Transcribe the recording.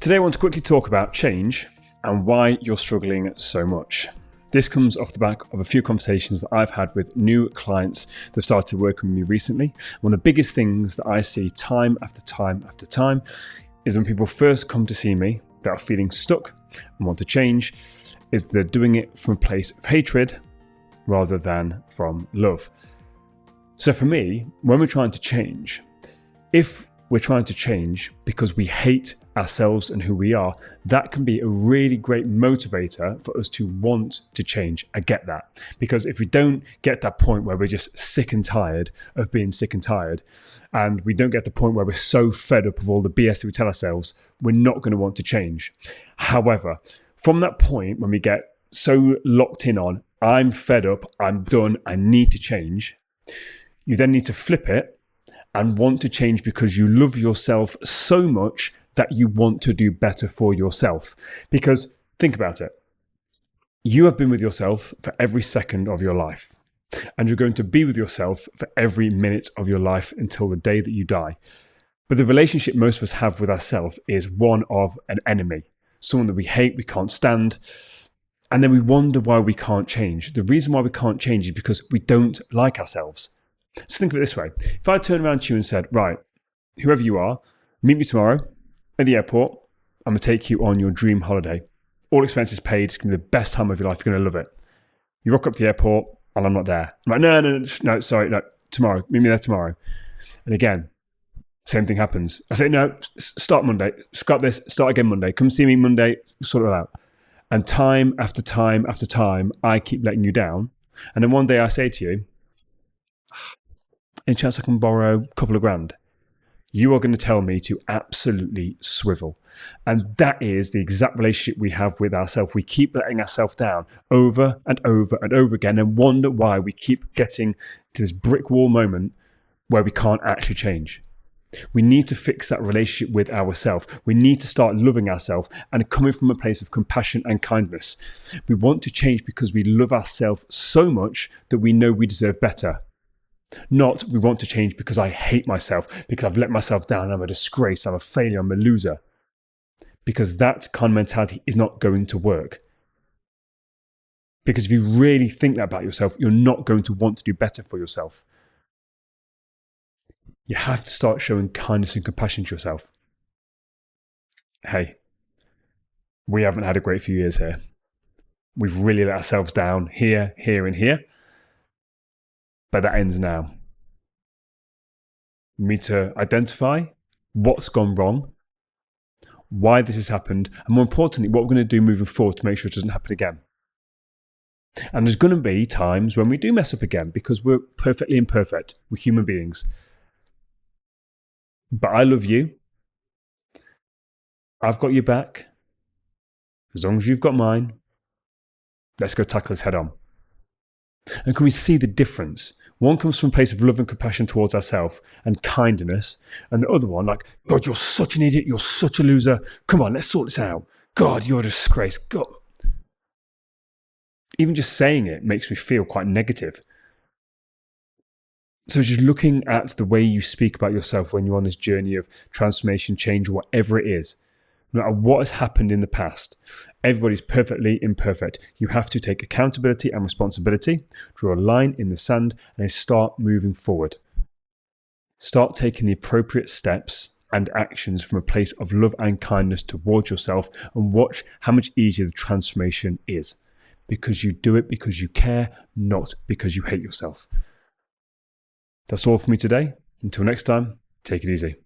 Today I want to quickly talk about change and why you're struggling so much. This comes off the back of a few conversations that I've had with new clients that have started working with me recently. One of the biggest things that I see time after time after time is when people first come to see me that are feeling stuck and want to change, is they're doing it from a place of hatred rather than from love. So for me, when we're trying to change, if we're trying to change because we hate ourselves and who we are, that can be a really great motivator for us to want to change. I get that. Because if we don't get that point where we're just sick and tired of being sick and tired, and we don't get the point where we're so fed up of all the BS that we tell ourselves, we're not going to want to change. However, from that point when we get so locked in on, I'm fed up, I'm done, I need to change, you then need to flip it and want to change because you love yourself so much that you want to do better for yourself. Because think about it. You have been with yourself for every second of your life, and you're going to be with yourself for every minute of your life until the day that you die. But the relationship most of us have with ourselves is one of an enemy, someone that we hate, we can't stand, and then we wonder why we can't change. The reason why we can't change is because we don't like ourselves. So think of it this way. If I turned around to you and said, right, whoever you are, meet me tomorrow at the airport. I'm going to take you on your dream holiday. All expenses paid. It's going to be the best time of your life. You're going to love it. You rock up to the airport and I'm not there. I'm like, no, sorry, tomorrow. Meet me there tomorrow. And again, same thing happens. I say, no, start Monday. Scrap this, start again Monday. Come see me Monday, sort it out. And time after time after time, I keep letting you down. And then one day I say to you, any chance I can borrow a couple of grand? You are going to tell me to absolutely swivel. And that is the exact relationship we have with ourselves. We keep letting ourselves down over and over and over again and wonder why we keep getting to this brick wall moment where we can't actually change. We need to fix that relationship with ourselves. We need to start loving ourselves and coming from a place of compassion and kindness. We want to change because we love ourselves so much that we know we deserve better. Not we want to change because I hate myself, because I've let myself down, I'm a disgrace, I'm a failure, I'm a loser. Because that kind of mentality is not going to work. Because if you really think that about yourself, you're not going to want to do better for yourself. You have to start showing kindness and compassion to yourself. Hey, we haven't had a great few years here. We've really let ourselves down here, here, and here. But that ends now. We need to identify what's gone wrong, why this has happened, and more importantly, what we're going to do moving forward to make sure it doesn't happen again. And there's going to be times when we do mess up again because we're perfectly imperfect. We're human beings. But I love you. I've got your back. As long as you've got mine, let's go tackle this head on. And can we see the difference? One comes from a place of love and compassion towards ourselves and kindness, and the other one like, God, you're such an idiot, you're such a loser, come on, let's sort this out. God, you're a disgrace. God. Even just saying it makes me feel quite negative. So just looking at the way you speak about yourself when you're on this journey of transformation, change, whatever it is, no matter what has happened in the past, everybody's perfectly imperfect. You have to take accountability and responsibility, draw a line in the sand, and then start moving forward. Start taking the appropriate steps and actions from a place of love and kindness towards yourself, and watch how much easier the transformation is. Because you do it because you care, not because you hate yourself. That's all for me today. Until next time, take it easy.